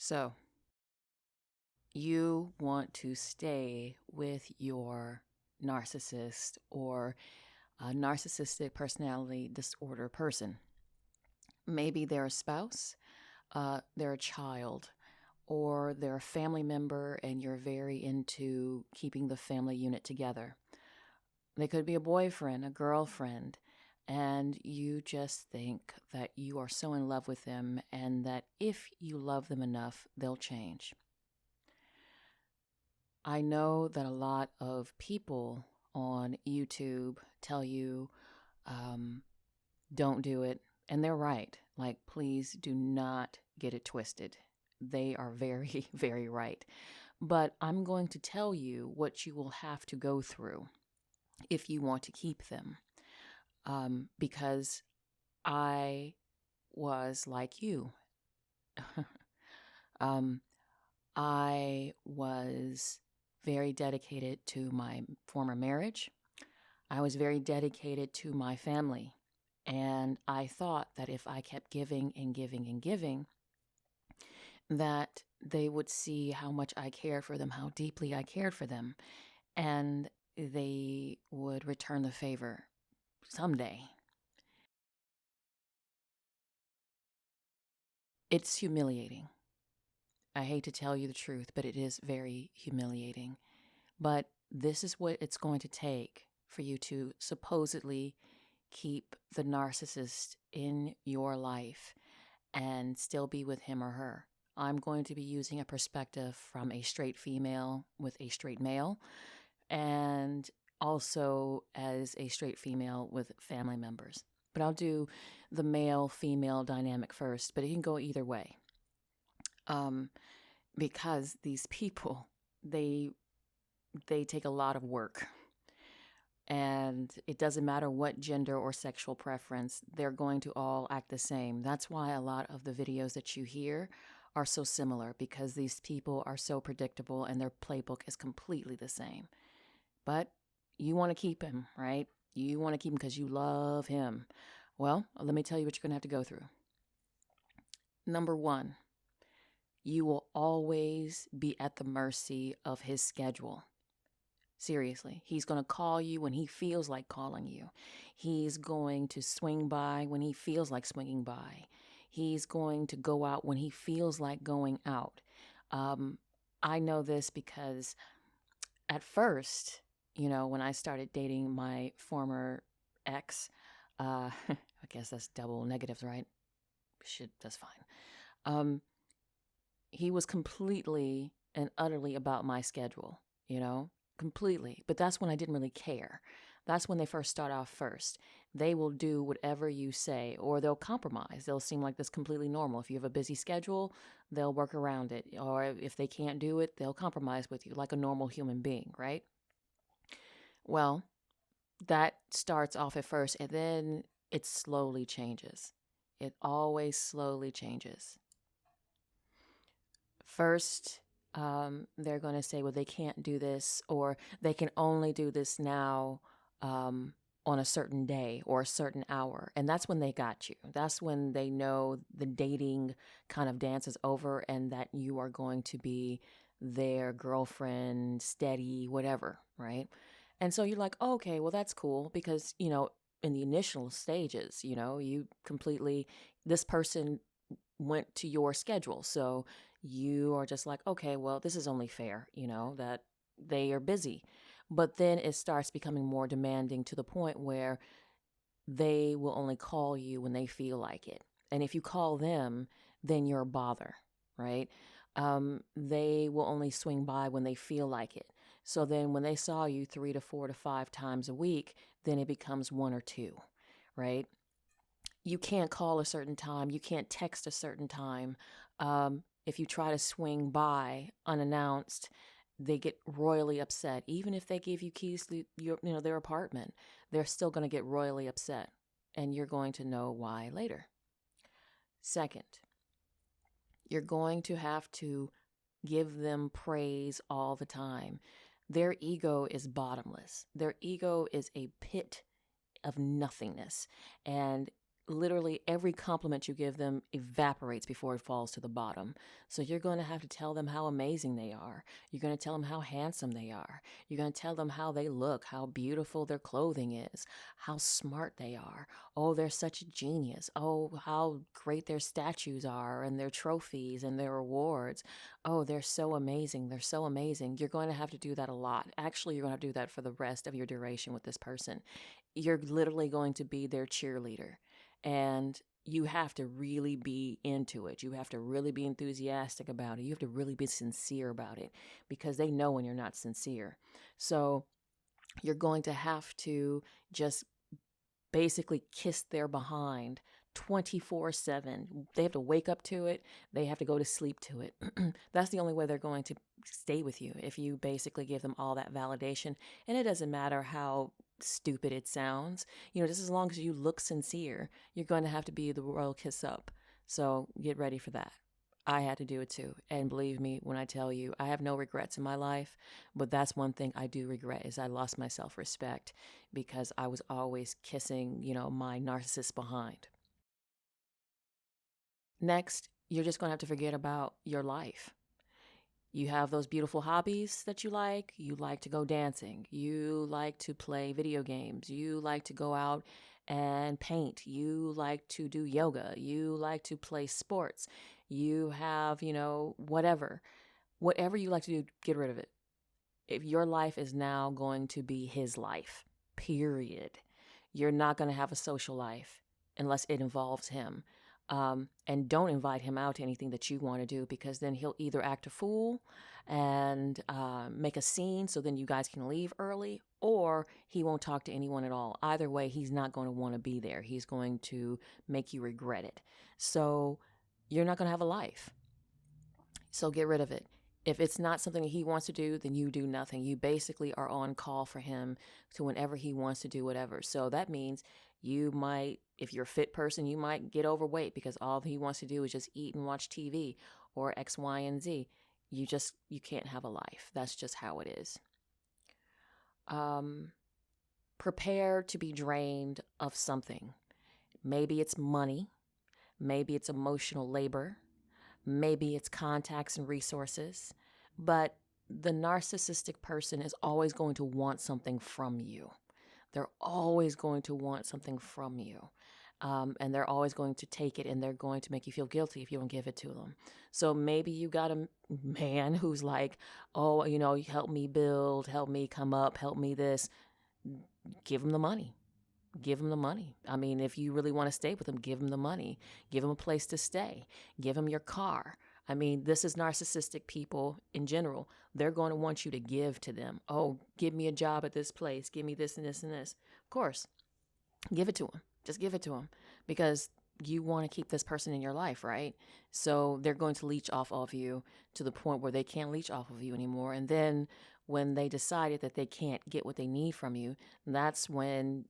So, you want to stay with your narcissist or a narcissistic personality disorder person. Maybe they're a spouse, they're a child, or they're a family member and you're very into keeping the family unit together. They could be a boyfriend, a girlfriend, and you just think that you are so in love with them and that if you love them enough, they'll change. I know that a lot of people on YouTube tell you, don't do it. And they're right. Like, please do not get it twisted. They are very, very right. But I'm going to tell you what you will have to go through if you want to keep them. Because I was like you. I was very dedicated to my former marriage. I was very dedicated to my family. And I thought that if I kept giving and giving and giving, that they would see how much I cared for them, how deeply I cared for them, and they would return the favor someday. It's humiliating. I hate to tell you the truth, but it is very humiliating. But this is what it's going to take for you to supposedly keep the narcissist in your life and still be with him or her. I'm going to be using a perspective from a straight female with a straight male, and also as a straight female with family members. But I'll do the male-female dynamic first, but it can go either way. Because these people, they take a lot of work. And it doesn't matter what gender or sexual preference, they're going to all act the same. That's why a lot of the videos that you hear are so similar, because these people are so predictable and their playbook is completely the same. But you want to keep him, right? You want to keep him because you love him. Well, let me tell you what you're going to have to go through. Number one, you will always be at the mercy of his schedule. Seriously, he's going to call you when he feels like calling you. He's going to swing by when he feels like swinging by. He's going to go out when he feels like going out. I know this because at first, when I started dating my former ex, I guess that's double negatives, right? That's fine. He was completely and utterly about my schedule, completely. But that's when I didn't really care. That's when they first start off first. They will do whatever you say, or they'll compromise. They'll seem like this completely normal. If you have a busy schedule, they'll work around it. Or if they can't do it, they'll compromise with you like a normal human being, right? Well, that starts off at first, and then it slowly changes. It always slowly changes. First, they're going to say, well, they can't do this, or they can only do this now on a certain day or a certain hour. And that's when they got you. That's when they know the dating kind of dance is over and that you are going to be their girlfriend, steady, whatever, right? And so you're like, oh, okay, well, that's cool because, in the initial stages, this person went to your schedule. So you are just like, okay, well, this is only fair, that they are busy. But then it starts becoming more demanding to the point where they will only call you when they feel like it. And if you call them, then you're a bother, right? They will only swing by when they feel like it. So then when they saw you 3 to 4 to 5 times a week, then it becomes 1 or 2, right? You can't call a certain time. You can't text a certain time. If you try to swing by unannounced, they get royally upset. Even if they give you keys to their apartment, they're still going to get royally upset. And you're going to know why later. Second, you're going to have to give them praise all the time. Their ego is bottomless. Their ego is a pit of nothingness. And literally every compliment you give them evaporates before it falls to the bottom. So you're going to have to tell them how amazing they are. You're going to tell them how handsome they are. You're going to tell them how they look, how beautiful their clothing is, how smart they are. Oh, they're such a genius. Oh, how great their statues are and their trophies and their awards. Oh, they're so amazing. They're so amazing. You're going to have to do that a lot. Actually, you're going to have to do that for the rest of your duration with this person. You're literally going to be their cheerleader. And you have to really be into it. You have to really be enthusiastic about it. You have to really be sincere about it because they know when you're not sincere. So you're going to have to just basically kiss their behind 24/7. They have to wake up to it. They have to go to sleep to it. That's the only way they're going to stay with you, if you basically give them all that validation. And it doesn't matter how stupid it sounds. Just as long as you look sincere, you're going to have to be the royal kiss up. So get ready for that. I had to do it too. And believe me when I tell you, I have no regrets in my life, but that's one thing I do regret is I lost my self-respect because I was always kissing, my narcissist behind. Next, you're just going to have to forget about your life. You have those beautiful hobbies that you like. You like to go dancing. You like to play video games. You like to go out and paint. You like to do yoga. You like to play sports. You have, whatever. Whatever you like to do, get rid of it. If your life is now going to be his life, period. You're not going to have a social life unless it involves him. And don't invite him out to anything that you want to do because then he'll either act a fool and make a scene so then you guys can leave early, or he won't talk to anyone at all. Either way, he's not going to want to be there. He's going to make you regret it. So you're not going to have a life. So get rid of it. If it's not something he wants to do, then you do nothing. You basically are on call for him to whenever he wants to do whatever. So that means you might, if you're a fit person, you might get overweight because all he wants to do is just eat and watch TV or X, Y, and Z. You can't have a life. That's just how it is. Prepare to be drained of something. Maybe it's money. Maybe it's emotional labor. Maybe it's contacts and resources. But the narcissistic person is always going to want something from you. They're always going to want something from you. And they're always going to take it, and they're going to make you feel guilty if you don't give it to them. So maybe you got a man who's like, oh, help me build, help me come up, help me this. Give him the money. Give him the money. I mean, if you really want to stay with him, give him the money. Give him a place to stay. Give him your car. I mean, this is narcissistic people in general. They're going to want you to give to them. Oh, give me a job at this place. Give me this and this and this. Of course, give it to him. Just give it to him because you want to keep this person in your life, right? So they're going to leech off of you to the point where they can't leech off of you anymore. And then when they decided that they can't get what they need from you, that's when,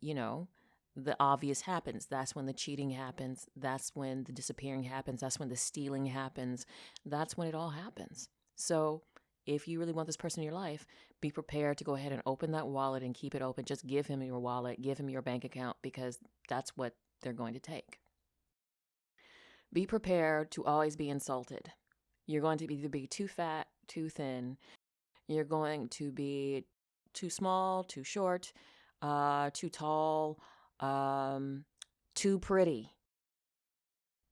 the obvious happens. That's when the cheating happens. That's when the disappearing happens. That's when the stealing happens. That's when it all happens. So if you really want this person in your life, be prepared to go ahead and open that wallet and keep it open. Just give him your wallet, give him your bank account, because that's what they're going to take. Be prepared to always be insulted. You're going to either be too fat, too thin. You're going to be too small, too short, too tall, too pretty.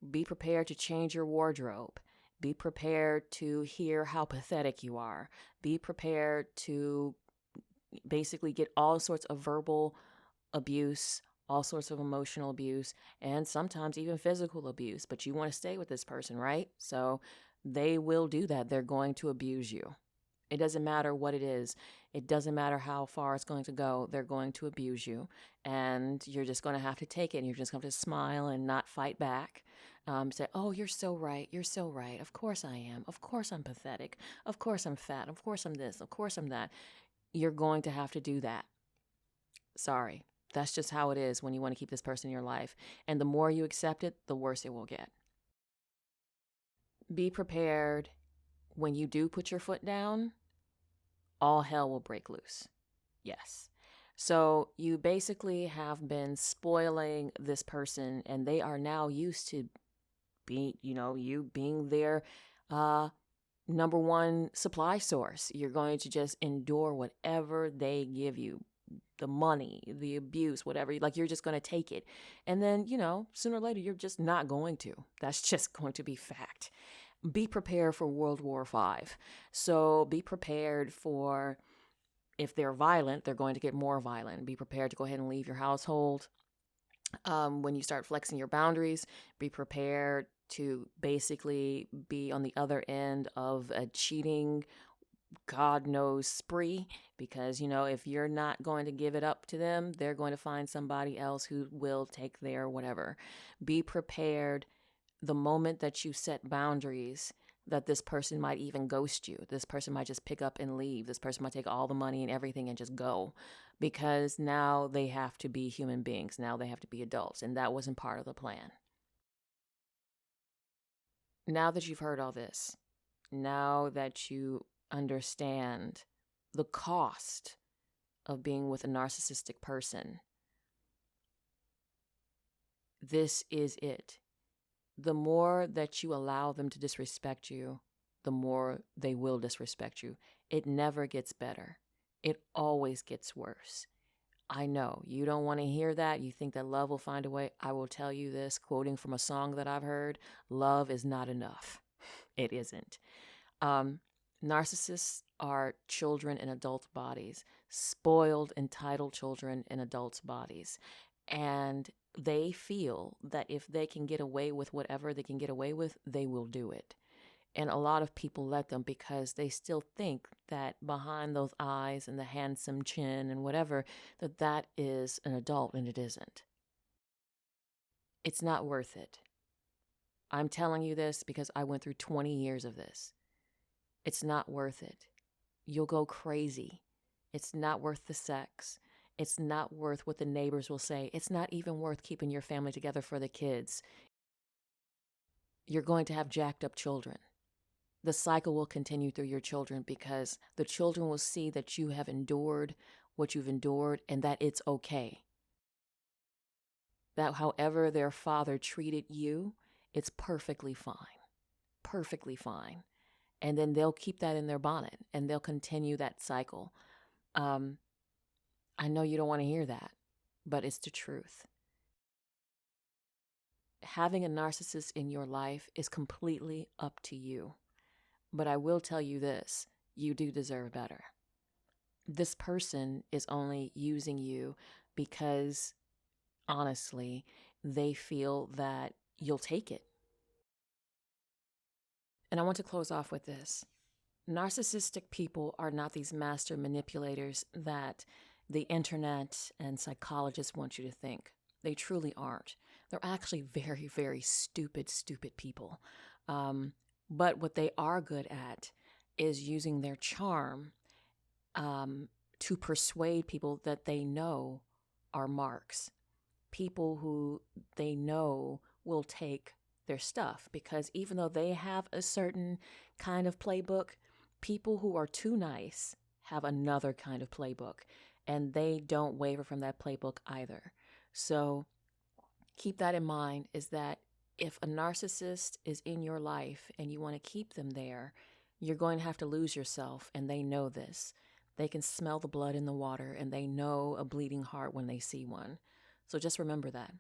Be prepared to change your wardrobe. Be prepared to hear how pathetic you are. Be prepared to basically get all sorts of verbal abuse, all sorts of emotional abuse, and sometimes even physical abuse. But you want to stay with this person, right? So they will do that. They're going to abuse you. It doesn't matter what it is. It doesn't matter how far it's going to go. They're going to abuse you, and you're just going to have to take it. And you're just going to smile and not fight back. Say, oh, you're so right. You're so right. Of course I am. Of course I'm pathetic. Of course I'm fat. Of course I'm this. Of course I'm that. You're going to have to do that. Sorry. That's just how it is when you want to keep this person in your life. And the more you accept it, the worse it will get. Be prepared when you do put your foot down. All hell will break loose. Yes. So you basically have been spoiling this person, and they are now used to you being their uh, number one supply source. You're going to just endure whatever they give you, the money, the abuse, whatever. Like, you're just going to take it. And then, sooner or later, you're just not going to. That's just going to be fact. Be prepared for World War V. So be prepared for, if they're violent, they're going to get more violent. Be prepared to go ahead and leave your household. When you start flexing your boundaries, be prepared to basically be on the other end of a cheating, God knows, spree. Because, if you're not going to give it up to them, they're going to find somebody else who will take their whatever. Be prepared the moment that you set boundaries, that this person might even ghost you. This person might just pick up and leave. This person might take all the money and everything and just go, because now they have to be human beings. Now they have to be adults, and that wasn't part of the plan. Now that you've heard all this, now that you understand the cost of being with a narcissistic person, this is it. The more that you allow them to disrespect you, the more they will disrespect you. It never gets better. It always gets worse. I know you don't want to hear that. You think that love will find a way. I will tell you this, quoting from a song that I've heard: love is not enough. It isn't. Narcissists are children in adult bodies, spoiled, entitled children in adults' bodies. And they feel that if they can get away with whatever they can get away with, they will do it. And a lot of people let them, because they still think that behind those eyes and the handsome chin and whatever, that is an adult, and it isn't. It's not worth it. I'm telling you this because I went through 20 years of this. It's not worth it. You'll go crazy. It's not worth the sex. It's not worth what the neighbors will say. It's not even worth keeping your family together for the kids. You're going to have jacked up children. The cycle will continue through your children, because the children will see that you have endured what you've endured, and that it's okay. That however their father treated you, it's perfectly fine. Perfectly fine. And then they'll keep that in their bonnet, and they'll continue that cycle. I know you don't want to hear that, but it's the truth. Having a narcissist in your life is completely up to you. But I will tell you this: you do deserve better. This person is only using you because, honestly, they feel that you'll take it. And I want to close off with this. Narcissistic people are not these master manipulators that the internet and psychologists want you to think. They truly aren't. They're actually very, very stupid people. But what they are good at is using their charm to persuade people that they know are marks. People who they know will take their stuff, because even though they have a certain kind of playbook, people who are too nice have another kind of playbook, and they don't waver from that playbook either. So keep that in mind, is that if a narcissist is in your life and you want to keep them there, you're going to have to lose yourself, and they know this. They can smell the blood in the water, and they know a bleeding heart when they see one. So just remember that.